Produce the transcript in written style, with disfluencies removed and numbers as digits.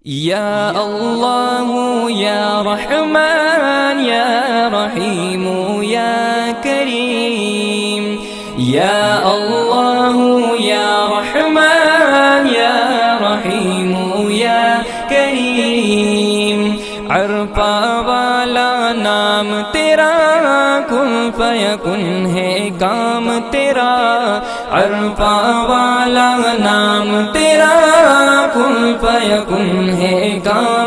या अल्लाह या रहमान या रहीम या करीम। या अल्लाह या रहमान या रहीम या करीम। अरफा वाला नाम तेरा, कुन फयकुन है काम तेरा। अरफा वाला नाम तेरा, कुन फयकुन है काम